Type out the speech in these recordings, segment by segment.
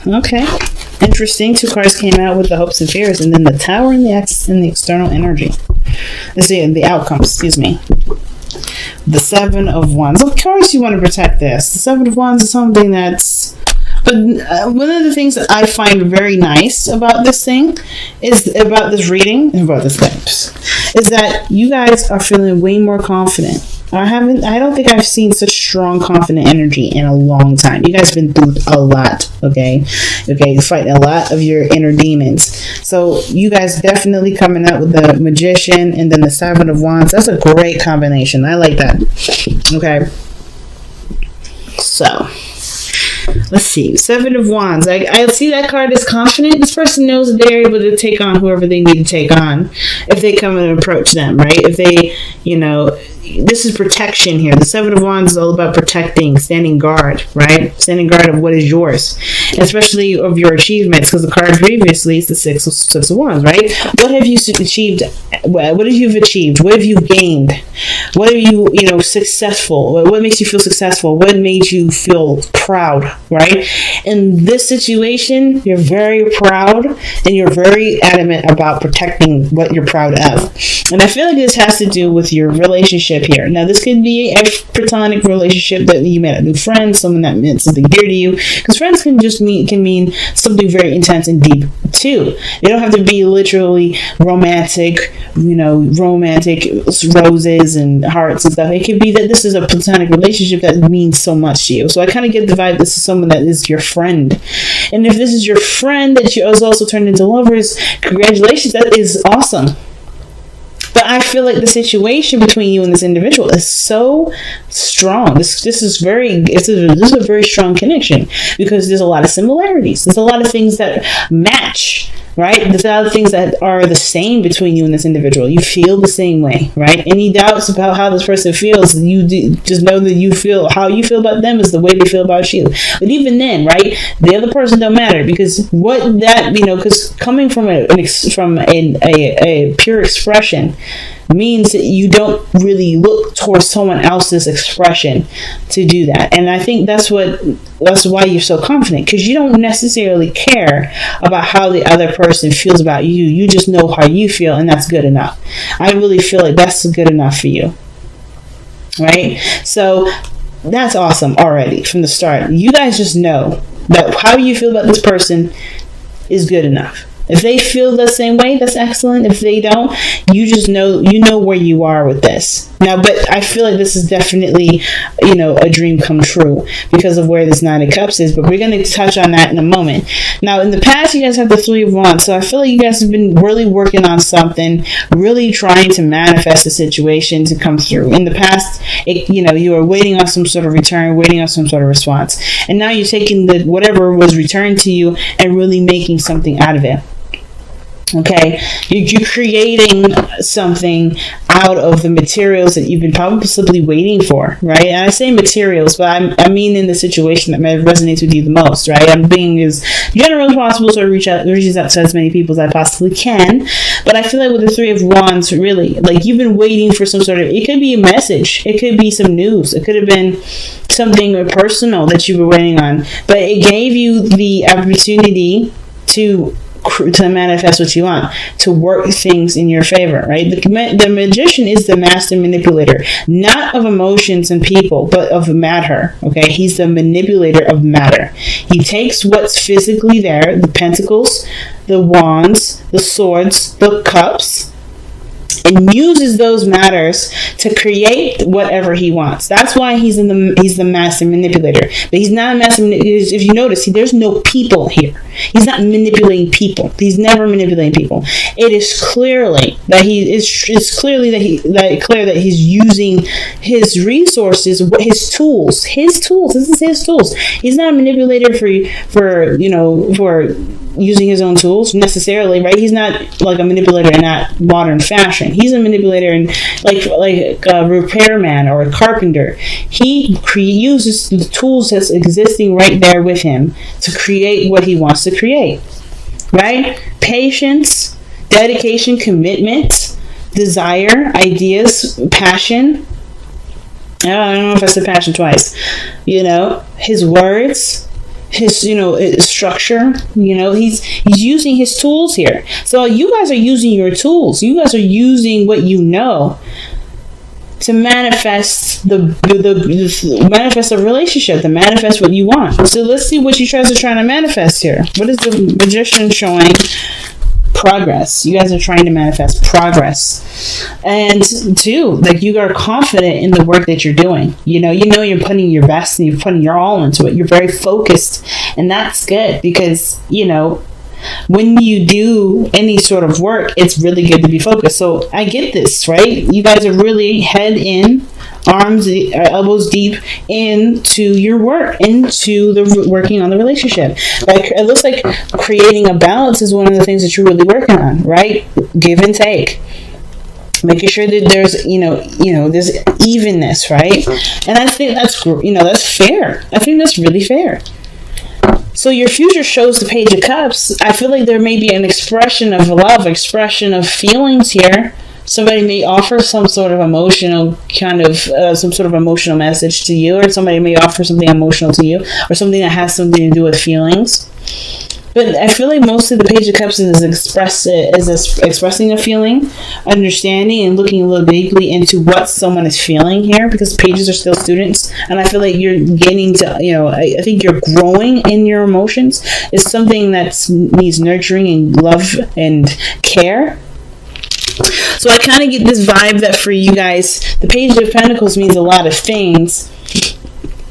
Okay. Interesting. Two cards came out with the hopes and fears, and then the Tower and the external energy. Let's see the outcome. Excuse me. The Seven of Wands. Of course, you want to protect this. The Seven of Wands is something that's. But one of the things that I find very nice about this thing is about this reading and about this steps is that you guys are feeling way more confident. I don't think I've seen such strong, confident energy in a long time. You guys have been through a lot, okay? Fighting a lot of your inner demons. So you guys definitely coming out with the Magician and then the Seven of Wands. That's a great combination. I like that. Okay. So, let's see. Seven of Wands. I see that card as confident. This person knows that they're able to take on whoever they need to take on if they come and approach them, right? If they, this is protection here. The Seven of Wands is all about protecting, standing guard, right? Standing guard of what is yours, especially of your achievements, because the card previously is the Six of Wands, right? What have you achieved? What have you achieved? What have you gained? What are you, successful? What makes you feel successful? What made you feel proud, right? In this situation, you're very proud and you're very adamant about protecting what you're proud of. And I feel like this has to do with your relationship here. Now, this could be a platonic relationship that you met a new friend, someone that meant something dear to you, because friends can mean something very intense and deep too. They don't have to be literally romantic, romantic roses and hearts and stuff. It could be that this is a platonic relationship that means so much to you. So I kind of get the vibe this is someone that is your friend. And if this is your friend that you also turned into lovers, congratulations, that is awesome. But I feel like the situation between you and this individual is so strong. This is a very strong connection because there's a lot of similarities. There's a lot of things that match, right? There's a lot of things that are the same between you and this individual. You feel the same way, right? Any doubts about how this person feels, just know that how you feel about them is the way they feel about you. But even then, right, the other person don't matter because because coming from a pure expression means that you don't really look towards someone else's expression to do that. And I think that's why you're so confident, because you don't necessarily care about how the other person feels about you. You just know how you feel, and that's good enough. I really feel like that's good enough for you, right? So that's awesome already from the start. You guys just know that how you feel about this person is good enough. If they feel the same way, that's excellent. If they don't, you just know where you are with this. Now, but I feel like this is definitely, a dream come true because of where this Nine of Cups is. But we're going to touch on that in a moment. Now, in the past, you guys have the Three of Wands. So I feel like you guys have been really working on something, really trying to manifest a situation to come through. In the past, you were waiting on some sort of return, waiting on some sort of response. And now you're taking whatever was returned to you and really making something out of it. Okay, you're creating something out of the materials that you've been possibly waiting for, right? And I say materials, but I mean in the situation that resonates with you the most, right? I'm being as general as possible, so I reaches out to as many people as I possibly can. But I feel like with the Three of Wands, really, like you've been waiting for some sort of, it could be a message, it could be some news, it could have been something personal that you were waiting on, but it gave you the opportunity to manifest what you want, to work things in your favor, right? The Magician is the master manipulator, not of emotions and people, but of matter, okay? He's the manipulator of matter. He takes what's physically there, the pentacles, the wands, the swords, the cups, and uses those matters to create whatever he wants. That's why he's the master manipulator. But he's not a master manipulator. If you notice, there's no people here. He's not manipulating people. He's never manipulating people. It is clearly that he's using his resources, his tools. This is his tools. He's not a manipulator for using his own tools necessarily, right? He's not like a manipulator in that modern fashion. He's a manipulator in like a repairman or a carpenter. He uses the tools that's existing right there with him to create what he wants to create, right? Patience, dedication, commitment, desire, ideas, passion. I don't know if I said passion twice. His words, his structure. He's using his tools here. So you guys are using your tools. You guys are using what you know to manifest manifest a relationship, to manifest what you want. So let's see what you guys are trying to manifest here. What is the Magician showing? Progress. You guys are trying to manifest progress. And two, like, you are confident in the work that you're doing. You're putting your best and you're putting your all into it. You're very focused, and that's good, because when you do any sort of work, it's really good to be focused. So I get this, right? You guys are really head in, arms, elbows deep into your work, into the working on the relationship. Like, it looks like creating a balance is one of the things that you're really working on, right? Give and take. Making sure that there's, there's evenness, right? And I think that's fair. I think that's really fair. So your future shows the Page of Cups. I feel like there may be an expression of love, expression of feelings here. Somebody may offer some sort of emotional some sort of emotional message to you, or somebody may offer something emotional to you, or something that has something to do with feelings. But I feel like mostly the Page of Cups is expressing a feeling, understanding, and looking a little deeply into what someone is feeling here, because pages are still students, and I feel like you're getting to, I think you're growing in your emotions. It's something that needs nurturing and love and care. So I kind of get this vibe that for you guys, the Page of Pentacles means a lot of things.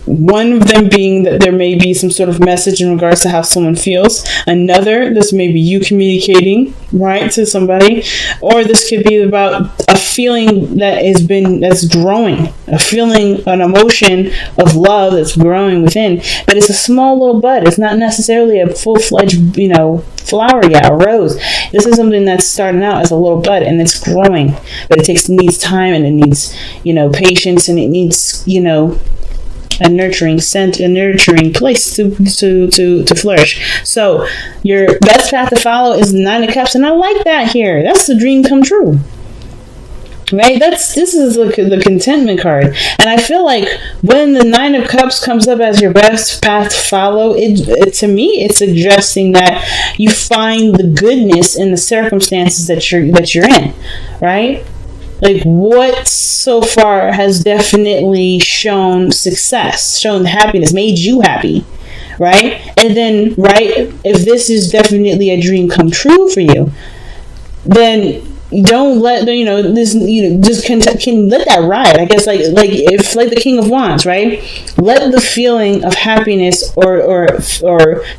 One of them being that there may be some sort of message in regards to how someone feels. Another, this may be you communicating, right, to somebody. Or this could be about a feeling that's growing. A feeling, an emotion of love that's growing within. But it's a small little bud. It's not necessarily a full-fledged, flower yet, a rose. This is something that's starting out as a little bud, and it's growing. But it needs time, and it needs, patience, and it needs, a nurturing place to flourish. So your best path to follow is the Nine of Cups, and I like that here. That's the dream come true, right? This is the contentment card, and I feel like when the Nine of Cups comes up as your best path to follow, it to me it's suggesting that you find the goodness in the circumstances that you're in, right? Like, what so far has definitely shown success, shown happiness, made you happy, right? And then, right, if this is definitely a dream come true for you, then don't let this just can let that ride. I guess like if like the King of Wands, right? Let the feeling of happiness or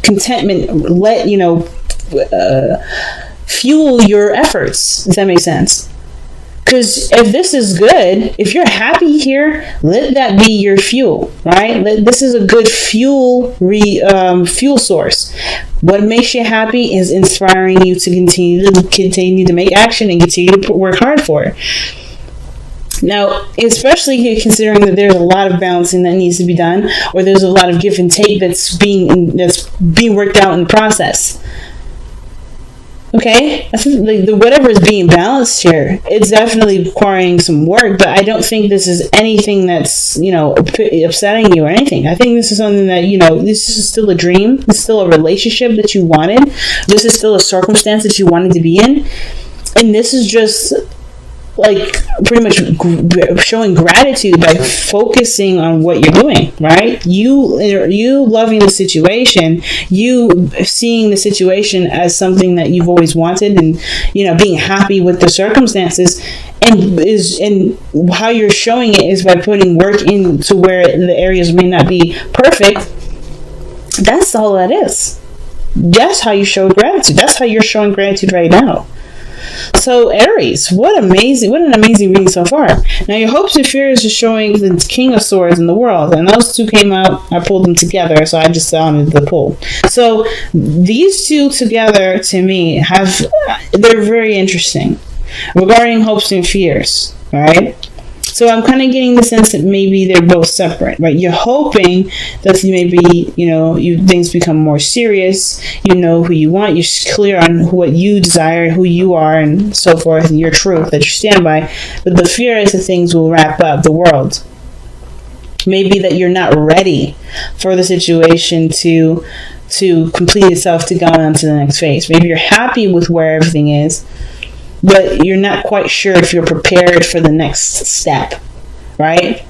contentment fuel your efforts. Does that make sense? Because if this is good, if you're happy here, let that be your fuel, right? This is a good fuel source. What makes you happy is inspiring you to continue to make action and continue to work hard for it. Now, especially considering that there's a lot of balancing that needs to be done, or there's a lot of give and take that's being worked out in the process. Okay, I think whatever is being balanced here, it's definitely requiring some work, but I don't think this is anything that's, upsetting you or anything. I think this is something that, this is still a dream. This is still a relationship that you wanted. This is still a circumstance that you wanted to be in. And this is just like pretty much showing gratitude by focusing on what you're doing, right? You loving the situation, you seeing the situation as something that you've always wanted, and being happy with the circumstances, and how you're showing it is by putting work into where the areas may not be perfect. That's all that is. That's how you show gratitude. That's how you're showing gratitude right now. So Aries, what an amazing reading so far. Now your hopes and fears are showing the King of Swords in the World, and those two came out. I pulled them together, so I just sounded the pull. So these two together, to me, they're very interesting regarding hopes and fears. All right. So I'm kind of getting the sense that maybe they're both separate, right? You're hoping that maybe, things become more serious. You know who you want. You're clear on what you desire, who you are, and so forth, and your truth that you stand by. But the fear is that things will wrap up the world. Maybe that you're not ready for the situation to complete itself, to go on to the next phase. Maybe you're happy with where everything is, but you're not quite sure if you're prepared for the next step, right?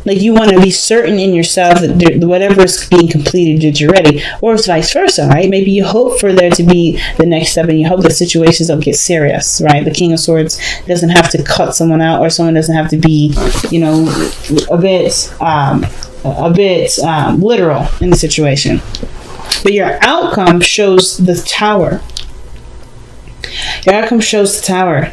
Like, you want to be certain in yourself that whatever is being completed, that you're ready, or it's vice versa, right? Maybe you hope for there to be the next step, and you hope that situations don't get serious, right? The King of Swords doesn't have to cut someone out, or someone doesn't have to be, a bit literal in the situation. But your outcome shows the Tower. Your outcome shows the Tower.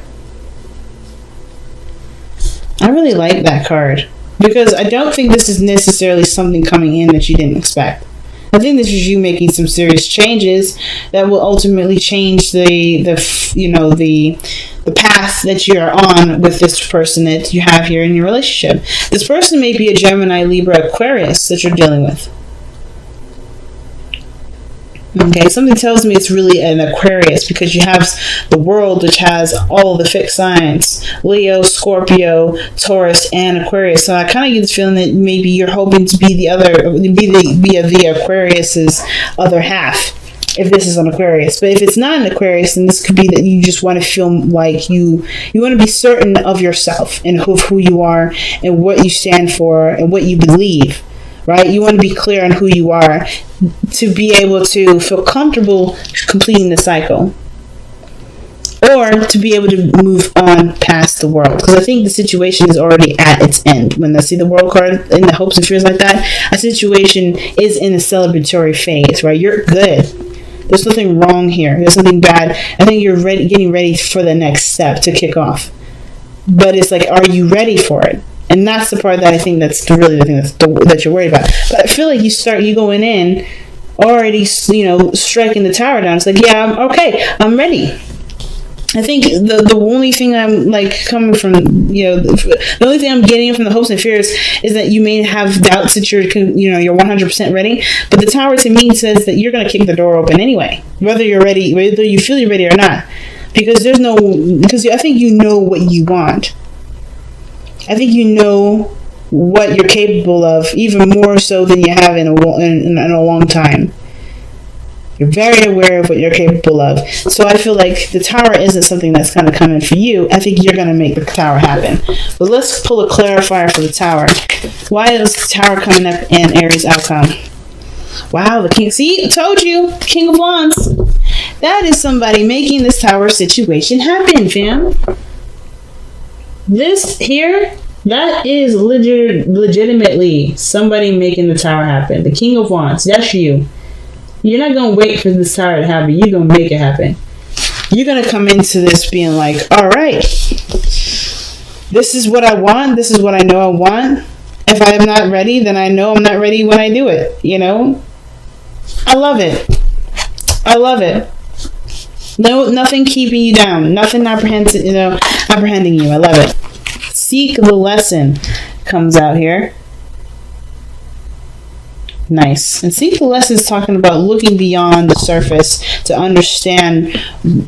I really like that card, because I don't think this is necessarily something coming in that you didn't expect. I think this is you making some serious changes that will ultimately change the path that you're on with this person that you have here in your relationship. This person may be a Gemini, Libra, Aquarius that you're dealing with. Okay, something tells me it's really an Aquarius, because you have the World, which has all the fixed signs: Leo, Scorpio, Taurus, and Aquarius. So I kind of get this feeling that maybe you're hoping to be the Aquarius's other half, if this is an Aquarius. But if it's not an Aquarius, then this could be that you just want to feel like you want to be certain of yourself and of who you are and what you stand for and what you believe. Right? You want to be clear on who you are to be able to feel comfortable completing the cycle, or to be able to move on past the World. Because I think the situation is already at its end. When I see the World card in the hopes and fears like that, a situation is in a celebratory phase, right? You're good. There's nothing wrong here. There's nothing bad. I think you're getting ready for the next step to kick off. But it's like, are you ready for it? And that's the part that I think that's really the thing that you're worried about. But I feel like you going in already, striking the Tower down. It's like, yeah, I'm ready. I think the only thing I'm coming from, the only thing I'm getting from the hopes and fears is that you may have doubts that you're 100% ready. But the Tower to me says that you're going to kick the door open anyway, whether you're ready, whether you feel you're ready or not, because I think you know what you want. I think you know what you're capable of, even more so than you have in a long time. You're very aware of what you're capable of. So I feel like the Tower isn't something that's kind of coming for you. I think you're going to make the Tower happen. But let's pull a clarifier for the Tower. Why is the Tower coming up in Aries outcome? Wow, the King. See, I told you. King of Wands. That is somebody making this Tower situation happen, fam. This here, that is legitimately somebody making the Tower happen. The King of Wands, that's you. You're not going to wait for this Tower to happen. You're going to make it happen. You're going to come into this being like, all right, this is what I want. This is what I know I want. If I am not ready, then I know I'm not ready when I do it. I love it. I love it. No, nothing keeping you down. Nothing apprehending you. I love it. Seek the lesson comes out here. Nice. And seek the lesson is talking about looking beyond the surface to understand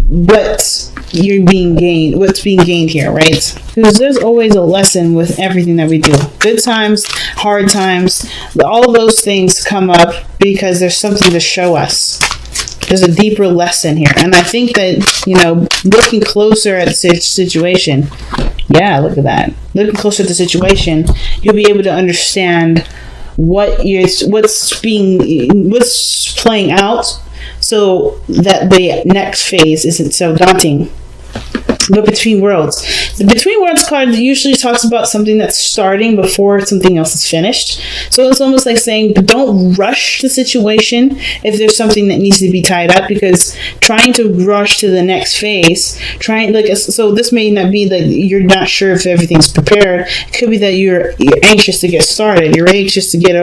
what's being gained here, right? Because there's always a lesson with everything that we do. Good times, hard times, all of those things come up because there's something to show us. There's a deeper lesson here. And I think that, looking closer at the situation, yeah, look at that. Looking closer at the situation, you'll be able to understand what's playing out, so that the next phase isn't so daunting. The Between Worlds. The Between Worlds card usually talks about something that's starting before something else is finished. So it's almost like saying, don't rush the situation if there's something that needs to be tied up, because trying to rush to the next phase, so this may not be that you're not sure if everything's prepared. It could be that you're anxious to get started. You're anxious to get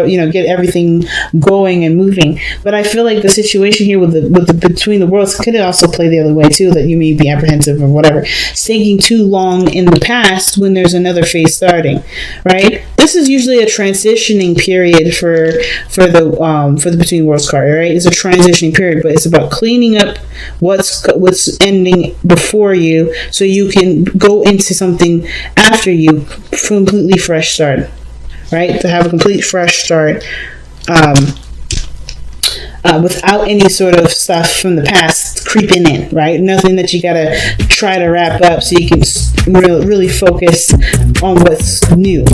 everything going and moving. But I feel like the situation here with the Between the Worlds could also play the other way too, that you may be apprehensive or whatever. It's taking too long in the past when there's another phase starting, right? This is usually a transitioning period for the Between Worlds card, right? It's a transitioning period, but it's about cleaning up what's ending before you, so you can go into something after you, completely fresh start. right? To have a complete fresh start. Without any sort of stuff from the past creeping in, right? Nothing that you gotta try to wrap up so you can really focus on what's new.